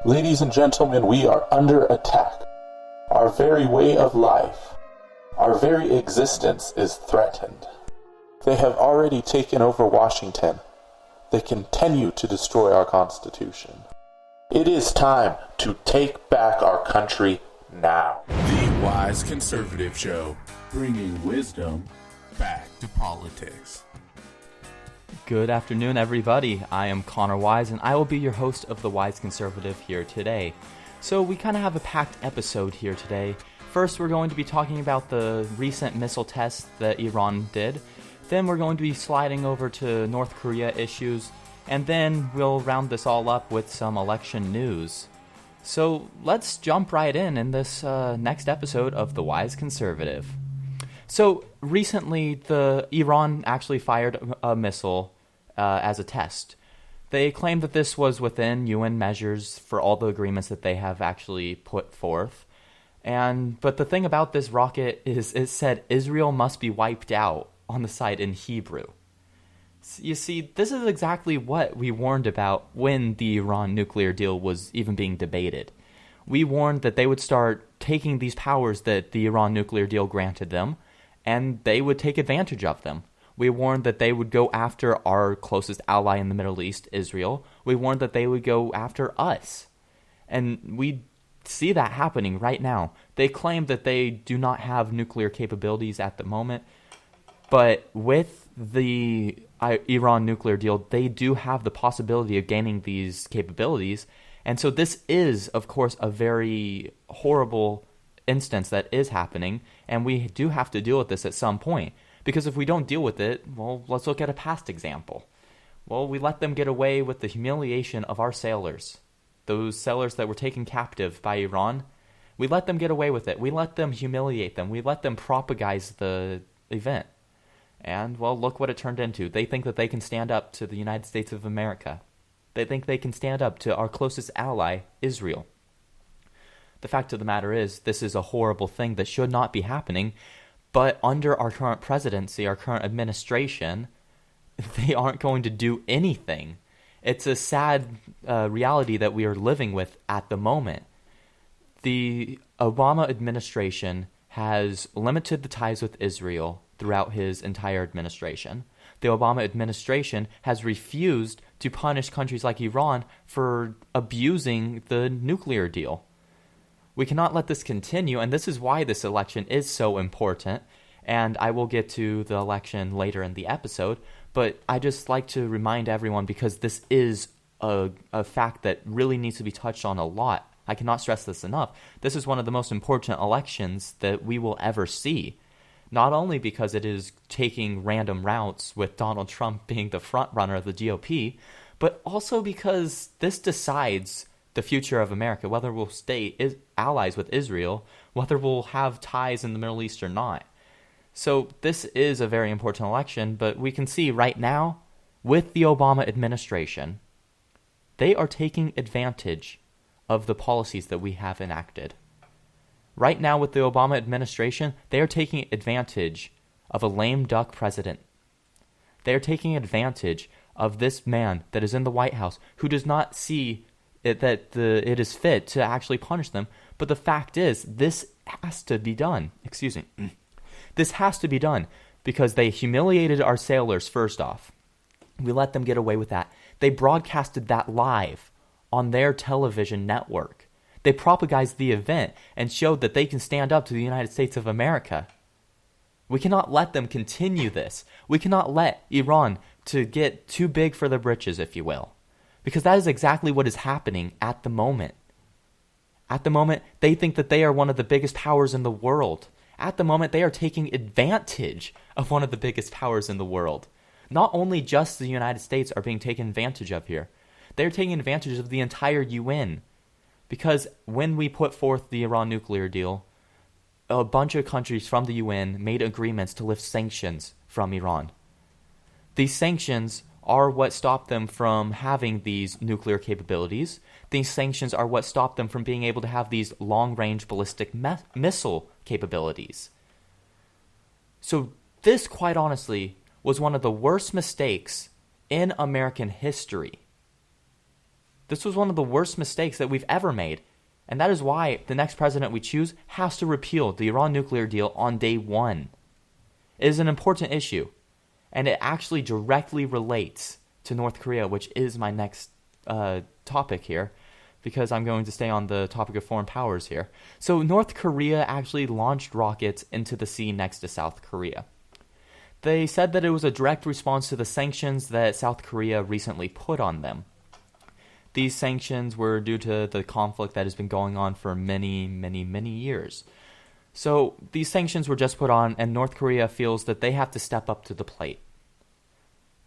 Ladies and gentlemen, we are under attack. Our very way of life, our very existence is threatened. They have already taken over Washington. They continue to destroy our Constitution. It is time to take back our country now. The Wise Conservative Show, bringing wisdom back to politics. Good afternoon, everybody. I am Connor Wise, and I will be your host of The Wise Conservative here today. So we kind of have a packed episode here today. First, we're going to be talking about the recent missile tests that Iran did. Then we're going to be sliding over to North Korea issues. And then we'll round this all up with some election news. So let's jump right in this next episode of The Wise Conservative. So recently, Iran actually fired a missile as a test. They claimed that this was within UN measures for all the agreements that they have actually put forth. But the thing about this rocket is it said Israel must be wiped out on the site in Hebrew. You see, this is exactly what we warned about when the Iran nuclear deal was even being debated. We warned that they would start taking these powers that the Iran nuclear deal granted them, and they would take advantage of them. We warned that they would go after our closest ally in the Middle East, Israel. We warned that they would go after us. And we see that happening right now. They claim that they do not have nuclear capabilities at the moment, but with the Iran nuclear deal, they do have the possibility of gaining these capabilities. And so this is, of course, a very horrible instance that is happening, and we do have to deal with this at some point. Because if we don't deal with it, well, let's look at a past example. Well, we let them get away with the humiliation of our sailors. Those sailors that were taken captive by Iran, we let them get away with it. We let them humiliate them. We let them propagize the event. And, well, look what it turned into. They think that they can stand up to the United States of America. They think they can stand up to our closest ally, Israel. The fact of the matter is, this is a horrible thing that should not be happening, but under our current presidency, our current administration, they aren't going to do anything. It's a sad reality that we are living with at the moment. The Obama administration has limited the ties with Israel throughout his entire administration. The Obama administration has refused to punish countries like Iran for abusing the nuclear deal. We cannot let this continue, and this is why this election is so important, and I will get to the election later in the episode, but I just like to remind everyone, because this is a fact that really needs to be touched on a lot. I cannot stress this enough. This is one of the most important elections that we will ever see, not only because it is taking random routes with Donald Trump being the front runner of the GOP, but also because this decides the future of America, whether we'll stay allies with Israel, whether we'll have ties in the Middle East or not. So this is a very important election, but we can see right now, with the Obama administration, they are taking advantage of the policies that we have enacted. Right now with the Obama administration, they are taking advantage of a lame duck president. They are taking advantage of this man that is in the White House who does not see it is fit to actually punish them. But the fact is, this has to be done. Excuse me. This has to be done because they humiliated our sailors first off. We let them get away with that. They broadcasted that live on their television network. They propagized the event and showed that they can stand up to the United States of America. We cannot let them continue this. We cannot let Iran to get too big for their britches, if you will. Because that is exactly what is happening at the moment. At the moment, they think that they are one of the biggest powers in the world. At the moment, they are taking advantage of one of the biggest powers in the world. Not only just the United States are being taken advantage of here. They're taking advantage of the entire UN. Because when we put forth the Iran nuclear deal, a bunch of countries from the UN made agreements to lift sanctions from Iran. These sanctions are what stopped them from having these nuclear capabilities. These sanctions are what stopped them from being able to have these long-range ballistic missile capabilities. So this, quite honestly, was one of the worst mistakes in American history. This was one of the worst mistakes that we've ever made. And that is why the next president we choose has to repeal the Iran nuclear deal on day one. It is an important issue, and it actually directly relates to North Korea, which is my next topic here, because I'm going to stay on the topic of foreign powers here. So North Korea actually launched rockets into the sea next to South Korea. They said that it was a direct response to the sanctions that South Korea recently put on them. These sanctions were due to the conflict that has been going on for many, many, many years. So these sanctions were just put on, and North Korea feels that they have to step up to the plate.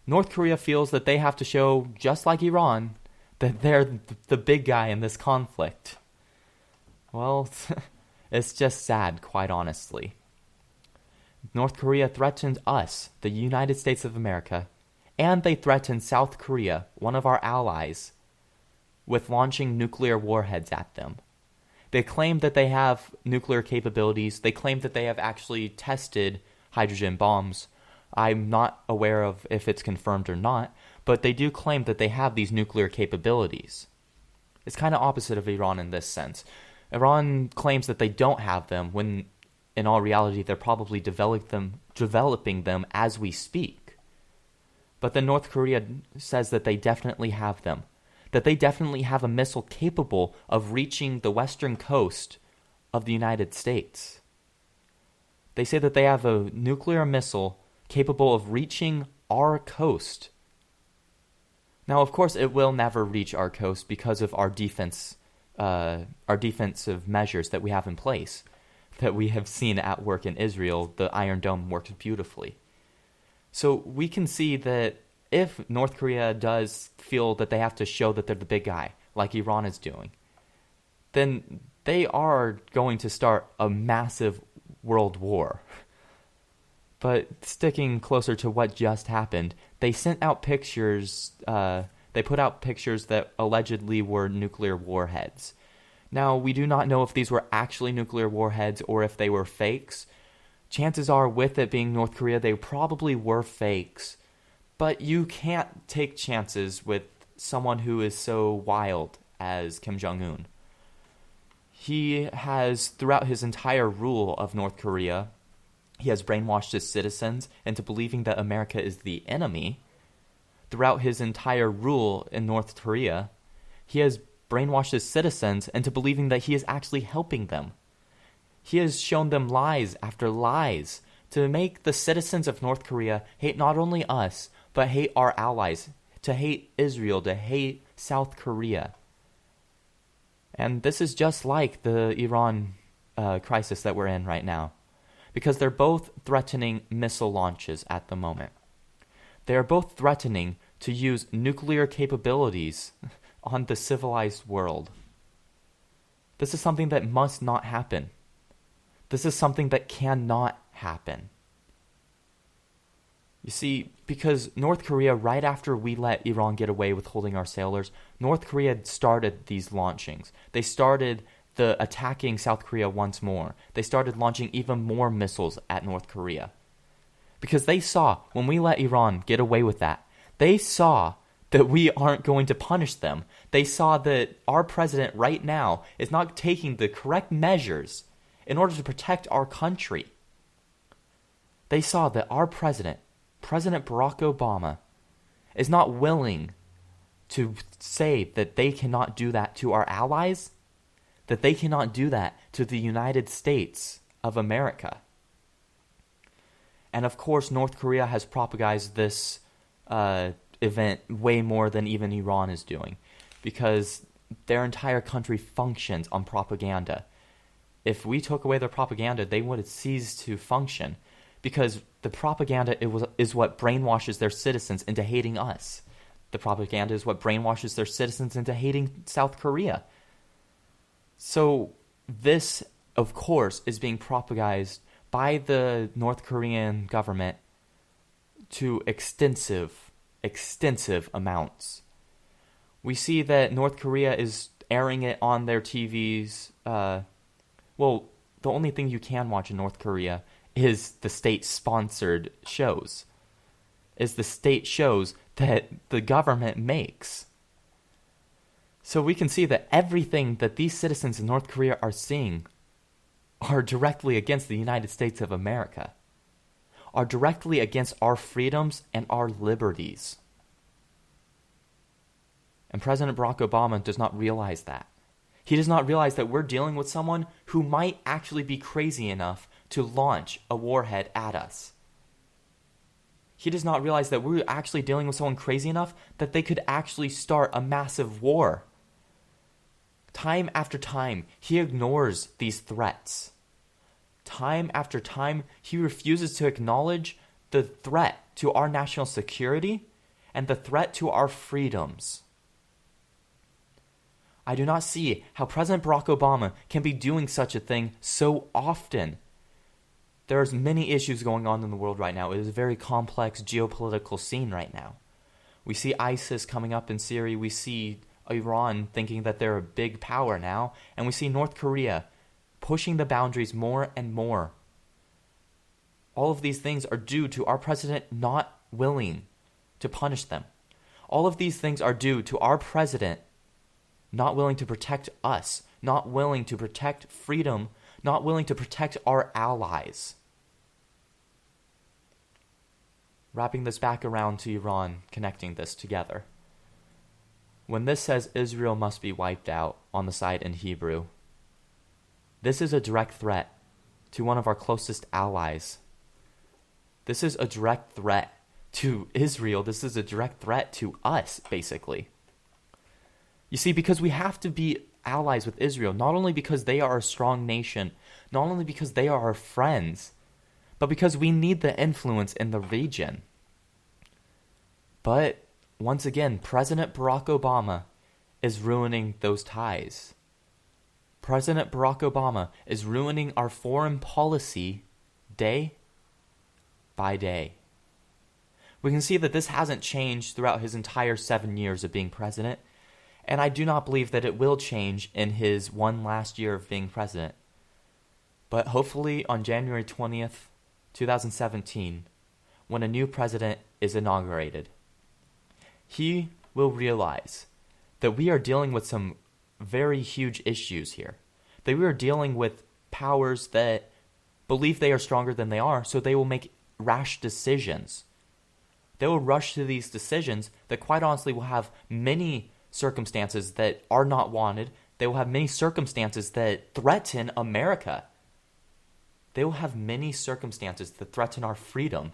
North Korea feels that they have to show, just like Iran, that they're the big guy in this conflict. Well, it's just sad, quite honestly. North Korea threatened us, the United States of America, and they threatened South Korea, one of our allies, with launching nuclear warheads at them. They claim that they have nuclear capabilities. They claim that they have actually tested hydrogen bombs. I'm not aware of if it's confirmed or not, but they do claim that they have these nuclear capabilities. It's kind of opposite of Iran in this sense. Iran claims that they don't have them, when in all reality they're probably developing them as we speak. But then North Korea says that they definitely have them, that they definitely have a missile capable of reaching the western coast of the United States. They say that they have a nuclear missile capable of reaching our coast. Now, of course, it will never reach our coast because of our defensive measures that we have in place, that we have seen at work in Israel. The Iron Dome works beautifully. So we can see that if North Korea does feel that they have to show that they're the big guy, like Iran is doing, then they are going to start a massive world war. But sticking closer to what just happened, they sent out pictures, they put out pictures that allegedly were nuclear warheads. Now, we do not know if these were actually nuclear warheads or if they were fakes. Chances are, with it being North Korea, they probably were fakes. But you can't take chances with someone who is so wild as Kim Jong-un. He has, throughout his entire rule of North Korea, he has brainwashed his citizens into believing that America is the enemy. Throughout his entire rule in North Korea, he has brainwashed his citizens into believing that he is actually helping them. He has shown them lies after lies to make the citizens of North Korea hate not only us, but hate our allies, to hate Israel, to hate South Korea. And this is just like the Iran crisis that we're in right now, because they're both threatening missile launches at the moment. They are both threatening to use nuclear capabilities on the civilized world. This is something that must not happen. This is something that cannot happen. You see, because North Korea, right after we let Iran get away with holding our sailors, North Korea started these launchings. They started the attacking South Korea once more. They started launching even more missiles at North Korea. Because they saw, when we let Iran get away with that, they saw that we aren't going to punish them. They saw that our president right now is not taking the correct measures in order to protect our country. They saw that our President Barack Obama, is not willing to say that they cannot do that to our allies, that they cannot do that to the United States of America. And of course, North Korea has propagandized this event way more than even Iran is doing, because their entire country functions on propaganda. If we took away their propaganda, they would cease to function, because the propaganda is what brainwashes their citizens into hating us. The propaganda is what brainwashes their citizens into hating South Korea. So this, of course, is being propagandized by the North Korean government to extensive amounts. We see that North Korea is airing it on their TVs. Well, the only thing you can watch in North Korea is the state-sponsored shows, is the state shows that the government makes. So we can see that everything that these citizens in North Korea are seeing are directly against the United States of America, are directly against our freedoms and our liberties. And President Barack Obama does not realize that. He does not realize that we're dealing with someone who might actually be crazy enough to launch a warhead at us. He does not realize that we're actually dealing with someone crazy enough that they could actually start a massive war. Time after time, he ignores these threats. Time after time, he refuses to acknowledge the threat to our national security and the threat to our freedoms. I do not see how President Barack Obama can be doing such a thing so often. There's many issues going on in the world right now. It is a very complex geopolitical scene right now. We see ISIS coming up in Syria. We see Iran thinking that they're a big power now. And we see North Korea pushing the boundaries more and more. All of these things are due to our president not willing to punish them. All of these things are due to our president not willing to protect us, not willing to protect freedom, not willing to protect our allies. Wrapping this back around to Iran, connecting this together. When this says Israel must be wiped out on the side in Hebrew, this is a direct threat to one of our closest allies. This is a direct threat to Israel. This is a direct threat to us, basically. You see, because we have to be allies with Israel, not only because they are a strong nation, not only because they are our friends, but because we need the influence in the region. But once again, President Barack Obama is ruining those ties. President Barack Obama is ruining our foreign policy day by day. We can see that this hasn't changed throughout his entire 7 years of being president, and I do not believe that it will change in his one last year of being president. But hopefully on January 20th, 2017, when a new president is inaugurated, he will realize that we are dealing with some very huge issues here. That we are dealing with powers that believe they are stronger than they are, so they will make rash decisions. They will rush to these decisions that quite honestly will have many circumstances that are not wanted. They will have many circumstances that threaten America. They will have many circumstances that threaten our freedom.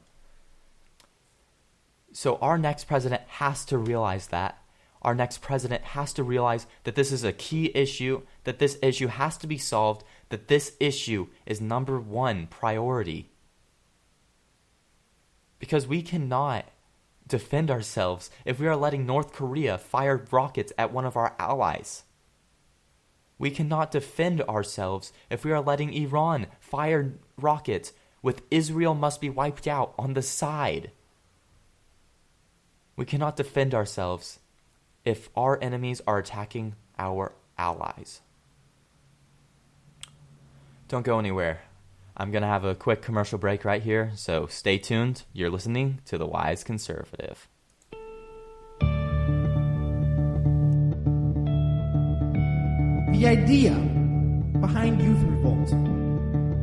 So our next president has to realize that. Our next president has to realize that this is a key issue, that this issue has to be solved, that this issue is number one priority. Because we cannot defend ourselves if we are letting North Korea fire rockets at one of our allies. We cannot defend ourselves if we are letting Iran fire rockets with Israel must be wiped out on the side. We cannot defend ourselves if our enemies are attacking our allies. Don't go anywhere. I'm going to have a quick commercial break right here, so stay tuned. You're listening to The Wise Conservative. The idea behind Youth Revolt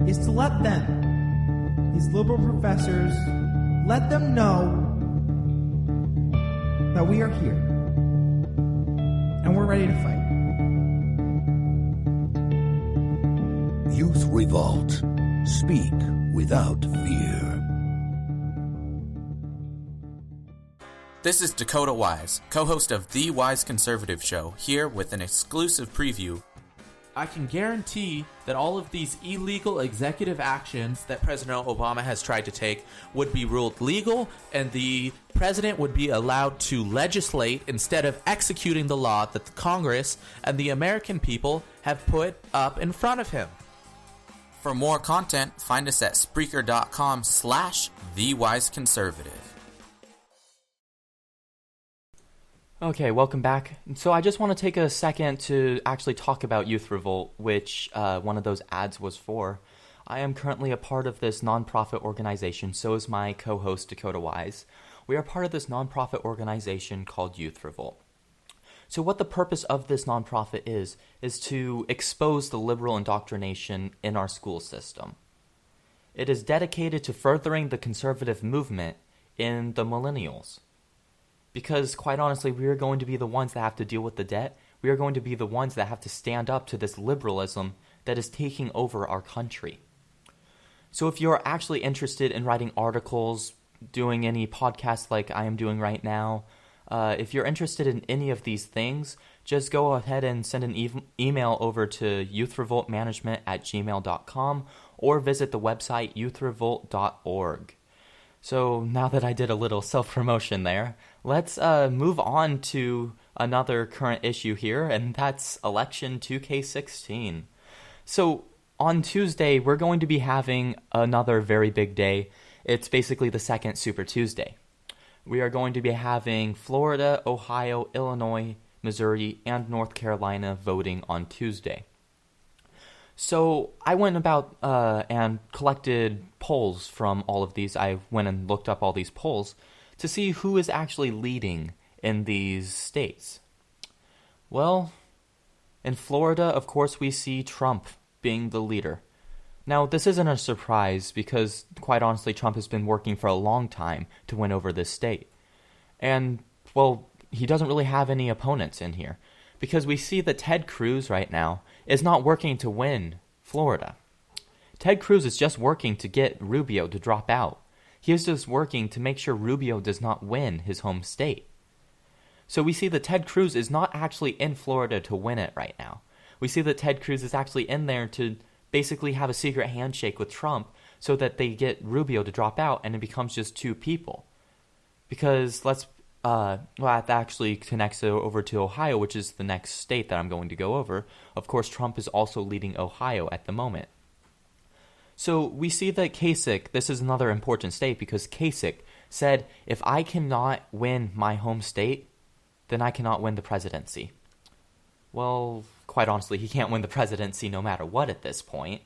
is to let them, these liberal professors, let them know that we are here and we're ready to fight. Youth Revolt. Speak without fear. This is Dakota Wise, co-host of The Wise Conservative Show, here with an exclusive preview. I can guarantee that all of these illegal executive actions that President Obama has tried to take would be ruled legal, and the president would be allowed to legislate instead of executing the law that the Congress and the American people have put up in front of him. For more content, find us at Spreaker.com/TheWiseConservative. Okay, welcome back. So I just want to take a second to actually talk about Youth Revolt, which one of those ads was for. I am currently a part of this nonprofit organization, so is my co-host Dakota Wise. We are part of this nonprofit organization called Youth Revolt. So what the purpose of this nonprofit is to expose the liberal indoctrination in our school system. It is dedicated to furthering the conservative movement in the millennials. Because quite honestly, we are going to be the ones that have to deal with the debt. We are going to be the ones that have to stand up to this liberalism that is taking over our country. So if you're actually interested in writing articles, doing any podcasts like I am doing right now, if you're interested in any of these things, just go ahead and send an email over to youthrevoltmanagement@gmail.com or visit the website youthrevolt.org. So now that I did a little self-promotion there, let's move on to another current issue here, and that's Election 2K16. So on Tuesday, we're going to be having another very big day. It's basically the second Super Tuesday. We are going to be having Florida, Ohio, Illinois, Missouri, and North Carolina voting on Tuesday. So I went about and collected polls from all of these. I went and looked up all these polls to see who is actually leading in these states. Well, in Florida, of course, we see Trump being the leader. Now, this isn't a surprise because, quite honestly, Trump has been working for a long time to win over this state. And, well, he doesn't really have any opponents in here because we see that Ted Cruz right now is not working to win Florida. Ted Cruz is just working to get Rubio to drop out. He is just working to make sure Rubio does not win his home state. So we see that Ted Cruz is not actually in Florida to win it right now. We see that Ted Cruz is actually in there to basically have a secret handshake with Trump so that they get Rubio to drop out and it becomes just two people. Because that actually connects over to Ohio, which is the next state that I'm going to go over. Of course, Trump is also leading Ohio at the moment. So we see that Kasich, this is another important state because Kasich said, if I cannot win my home state, then I cannot win the presidency. Well, quite honestly, he can't win the presidency no matter what at this point.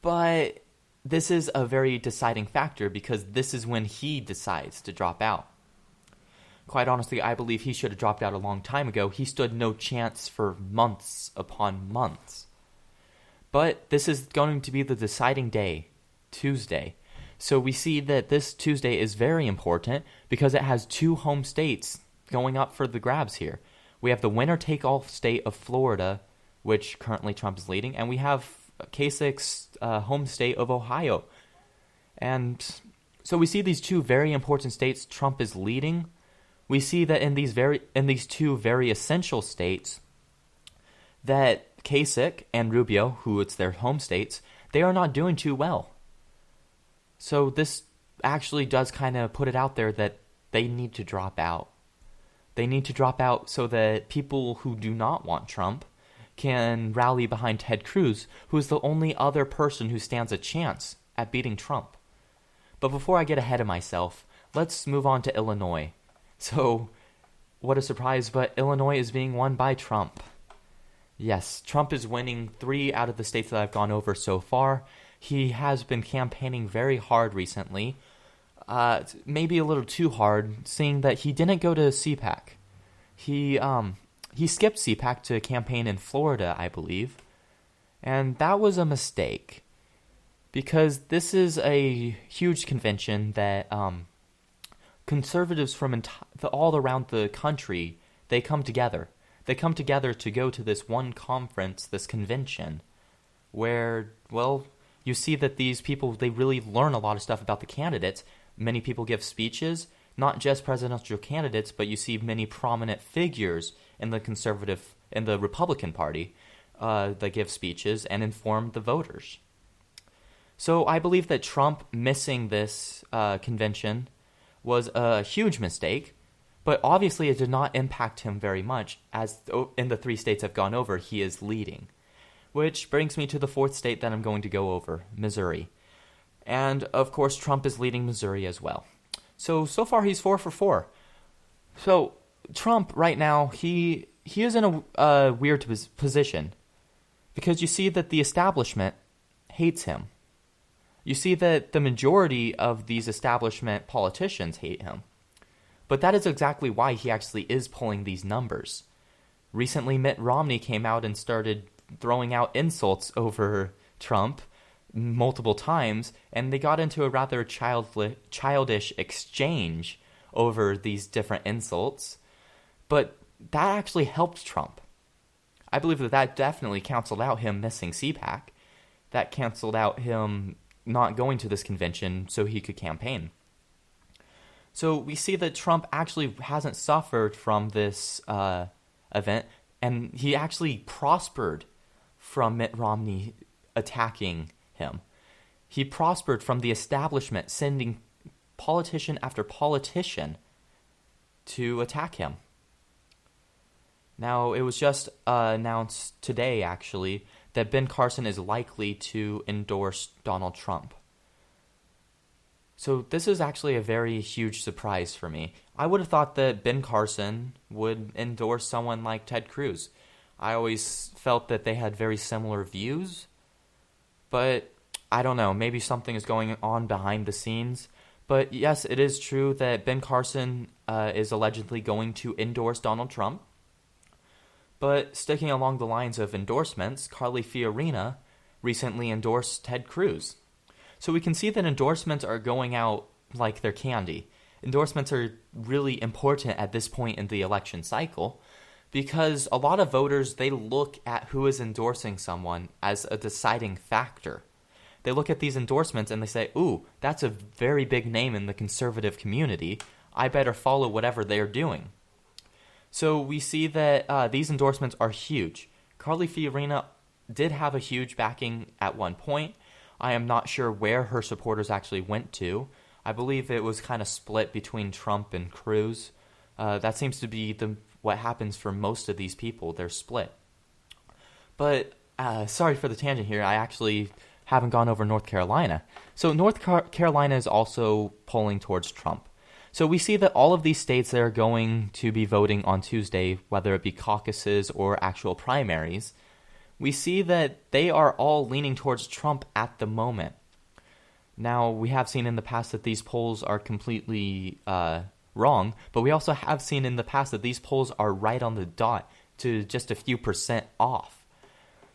But this is a very deciding factor because this is when he decides to drop out. Quite honestly, I believe he should have dropped out a long time ago. He stood no chance for months upon months. But this is going to be the deciding day, Tuesday. So we see that this Tuesday is very important because it has two home states going up for the grabs here. We have the winner-take-all state of Florida, which currently Trump is leading, and we have Kasich's home state of Ohio. And so we see these two very important states Trump is leading. We see that in these two very essential states that Kasich and Rubio, who it's their home states, they are not doing too well. So this actually does kind of put it out there that they need to drop out. They need to drop out so that people who do not want Trump can rally behind Ted Cruz, who is the only other person who stands a chance at beating Trump. But before I get ahead of myself, let's move on to Illinois. So, what a surprise, but Illinois is being won by Trump. Yes, Trump is winning 3 out of the states that I've gone over so far. He has been campaigning very hard recently. Maybe a little too hard, seeing that he didn't go to CPAC. He skipped CPAC to campaign in Florida, I believe. And that was a mistake. Because this is a huge convention that conservatives from all around the country, they come together. They come together to go to this one conference, this convention, where, well, you see that these people, they really learn a lot of stuff about the candidates. Many people give speeches, not just presidential candidates, but you see many prominent figures in the Republican Party that give speeches and inform the voters. So I believe that Trump missing this convention was a huge mistake, but obviously it did not impact him very much, as in the 3 states I've gone over, he is leading. Which brings me to the 4th state that I'm going to go over, Missouri. And, of course, Trump is leading Missouri as well. So far he's 4 for 4. So, Trump, right now, he is in a weird position. Because you see that the establishment hates him. You see that the majority of these establishment politicians hate him. But that is exactly why he actually is pulling these numbers. Recently, Mitt Romney came out and started throwing out insults over Trump multiple times, and they got into a rather childish exchange over these different insults. But that actually helped Trump. I believe that definitely canceled out him missing CPAC. That canceled out him not going to this convention so he could campaign. So we see that Trump actually hasn't suffered from this event, and he actually prospered from Mitt Romney attacking him. He prospered from the establishment sending politician after politician to attack him. Now, it was just announced today, actually, that Ben Carson is likely to endorse Donald Trump. So this is actually a very huge surprise for me. I would have thought that Ben Carson would endorse someone like Ted Cruz. I always felt that they had very similar views, but I don't know, maybe something is going on behind the scenes. But yes, it is true that Ben Carson is allegedly going to endorse Donald Trump. But sticking along the lines of endorsements, Carly Fiorina recently endorsed Ted Cruz. So we can see that endorsements are going out like they're candy. Endorsements are really important at this point in the election cycle because a lot of voters, they look at who is endorsing someone as a deciding factor. They look at these endorsements and they say, ooh, that's a very big name in the conservative community. I better follow whatever they're doing. So we see that these endorsements are huge. Carly Fiorina did have a huge backing at one point. I am not sure where her supporters actually went to. I believe it was kind of split between Trump and Cruz. That seems to be what happens for most of these people. They're split. But sorry for the tangent here. I actually haven't gone over North Carolina. So North Carolina is also polling towards Trump. So we see that all of these states that are going to be voting on Tuesday, whether it be caucuses or actual primaries, we see that they are all leaning towards Trump at the moment. Now, we have seen in the past that these polls are completely wrong, but we also have seen in the past that these polls are right on the dot to just a few % off.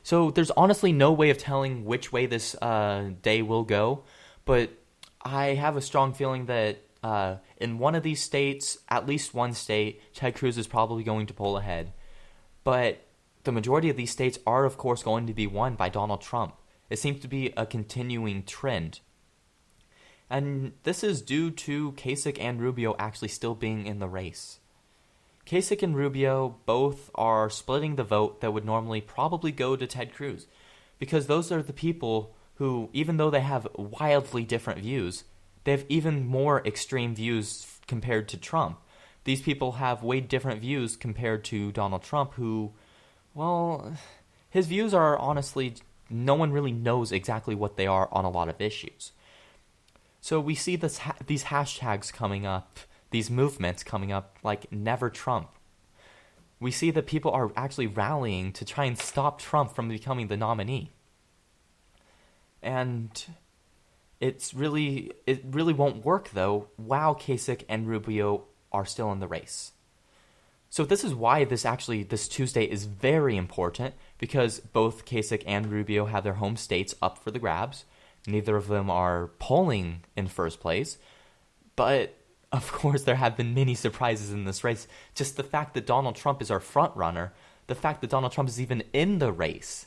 So there's honestly no way of telling which way this day will go, but I have a strong feeling that in one of these states, at least one state, Ted Cruz is probably going to pull ahead. But the majority of these states are, of course, going to be won by Donald Trump. It seems to be a continuing trend. And this is due to Kasich and Rubio actually still being in the race. Kasich and Rubio both are splitting the vote that would normally probably go to Ted Cruz, because those are the people who, even though they have wildly different views, they have even more extreme views compared to Trump. These people have way different views compared to Donald Trump, who, well, his views are honestly, no one really knows exactly what they are on a lot of issues. So we see these hashtags coming up, these movements coming up like Never Trump. We see that people are actually rallying to try and stop Trump from becoming the nominee. And it really won't work, though, while Kasich and Rubio are still in the race. So this is why this Tuesday is very important, because both Kasich and Rubio have their home states up for the grabs. Neither of them are polling in first place, but of course there have been many surprises in this race. Just the fact that Donald Trump is our front runner, the fact that Donald Trump is even in the race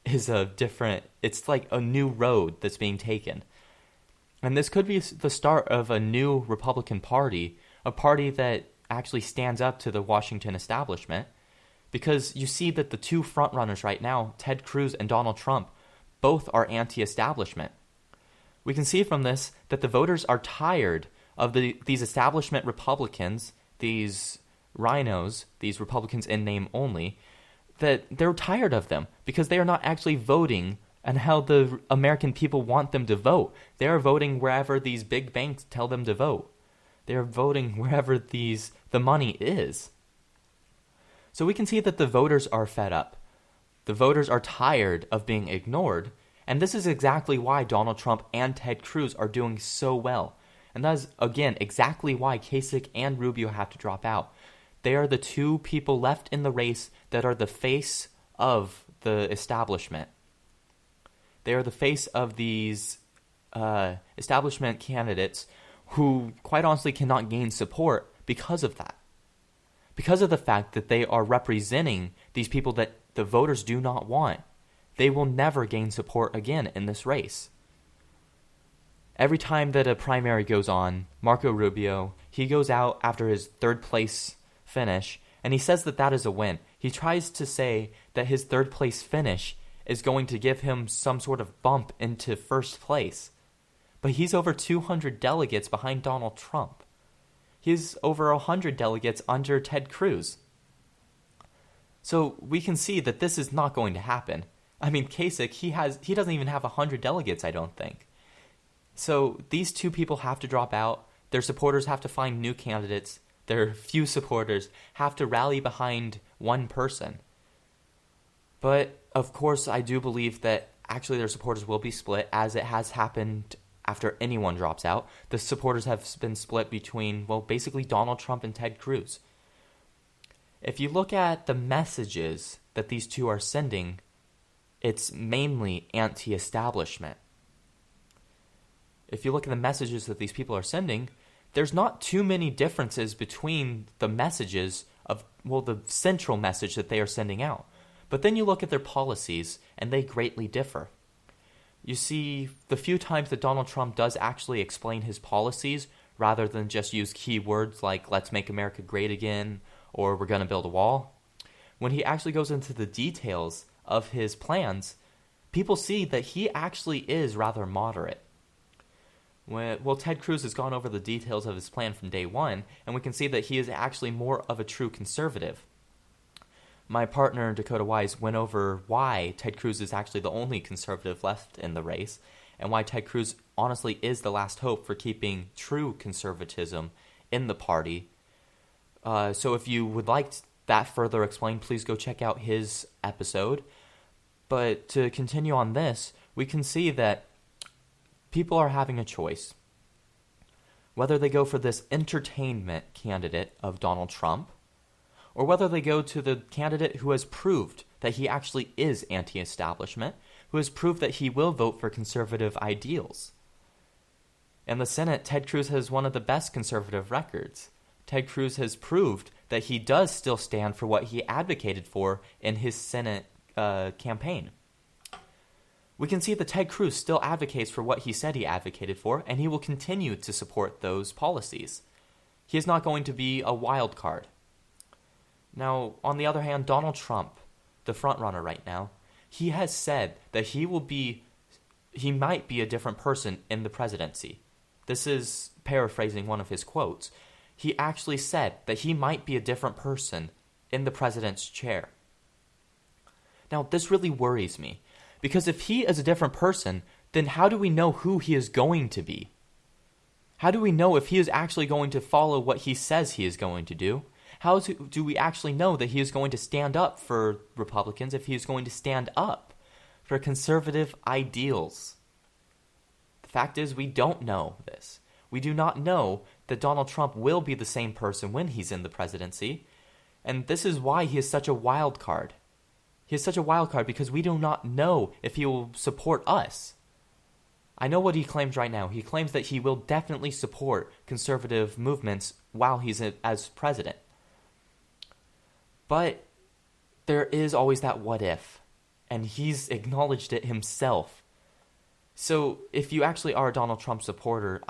is it's like a new road that's being taken. And this could be the start of a new Republican Party, a party that actually stands up to the Washington establishment, because you see that the two frontrunners right now, Ted Cruz and Donald Trump, both are anti-establishment. We can see from this that the voters are tired of these establishment Republicans, these rhinos, these Republicans in name only, that they're tired of them because they are not actually voting and how the American people want them to vote. They are voting wherever these big banks tell them to vote. They are voting wherever the money is. So we can see that the voters are fed up. The voters are tired of being ignored, and this is exactly why Donald Trump and Ted Cruz are doing so well. And that is, again, exactly why Kasich and Rubio have to drop out. They are the two people left in the race that are the face of the establishment. They are the face of these establishment candidates who, quite honestly, cannot gain support because of that. Because of the fact that they are representing these people that the voters do not want. They will never gain support again in this race. Every time that a primary goes on, Marco Rubio, he goes out after his third place finish, and he says that that is a win. He tries to say that his third place finish is going to give him some sort of bump into first place. But he's over 200 delegates behind Donald Trump. He's over 100 delegates under Ted Cruz. So we can see that this is not going to happen. I mean, Kasich, he doesn't even have 100 delegates, I don't think. So these two people have to drop out. Their supporters have to find new candidates. Their few supporters have to rally behind one person. But, of course, I do believe that actually their supporters will be split, as it has happened after anyone drops out. The supporters have been split between, well, basically Donald Trump and Ted Cruz. If you look at the messages that these two are sending, it's mainly anti-establishment. If you look at the messages that these people are sending, there's not too many differences between the messages of, well, the central message that they are sending out. But then you look at their policies, and they greatly differ. You see, the few times that Donald Trump does actually explain his policies, rather than just use key words like, let's make America great again, or we're going to build a wall, when he actually goes into the details of his plans, people see that he actually is rather moderate. Well, Ted Cruz has gone over the details of his plan from day one, and we can see that he is actually more of a true conservative. My partner, Dakota Wise, went over why Ted Cruz is actually the only conservative left in the race, and why Ted Cruz honestly is the last hope for keeping true conservatism in the party. So if you would like that further explained, please go check out his episode. But to continue on this, we can see that people are having a choice. Whether they go for this entertainment candidate of Donald Trump, or whether they go to the candidate who has proved that he actually is anti-establishment, who has proved that he will vote for conservative ideals. In the Senate, Ted Cruz has one of the best conservative records. Ted Cruz has proved that he does still stand for what he advocated for in his Senate campaign. We can see that Ted Cruz still advocates for what he said he advocated for, and he will continue to support those policies. He is not going to be a wild card. Now, on the other hand, Donald Trump, the frontrunner right now, he has said that he might be a different person in the presidency. This is paraphrasing one of his quotes. He actually said that he might be a different person in the president's chair. Now, this really worries me, because if he is a different person, then how do we know who he is going to be? How do we know if he is actually going to follow what he says he is going to do? How do we actually know that he is going to stand up for Republicans, if he is going to stand up for conservative ideals? The fact is, we don't know this. We do not know that Donald Trump will be the same person when he's in the presidency, and this is why he is such a wild card. He is such a wild card because we do not know if he will support us. I know what he claims right now. He claims that he will definitely support conservative movements while he's as president. But there is always that what if, and he's acknowledged it himself. So if you actually are a Donald Trump supporter,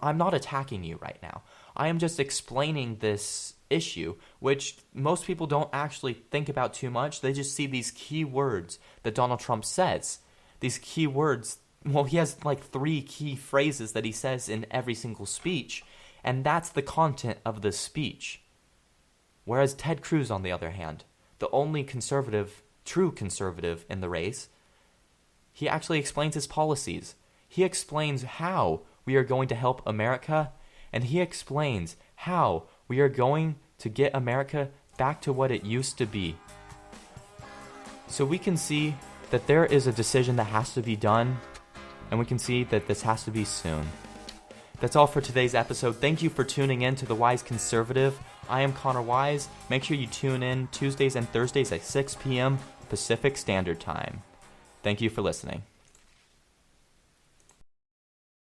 I'm not attacking you right now. I am just explaining this issue, which most people don't actually think about too much. They just see these key words that Donald Trump says. These key words, well, he has like 3 key phrases that he says in every single speech, and that's the content of the speech. Whereas Ted Cruz, on the other hand, the only conservative, true conservative in the race, he actually explains his policies. He explains how we are going to help America, and he explains how we are going to get America back to what it used to be. So we can see that there is a decision that has to be done, and we can see that this has to be soon. That's all for today's episode. Thank you for tuning in to The Wise Conservative. I am Connor Wise. Make sure you tune in Tuesdays and Thursdays at 6 p.m. Pacific Standard Time. Thank you for listening.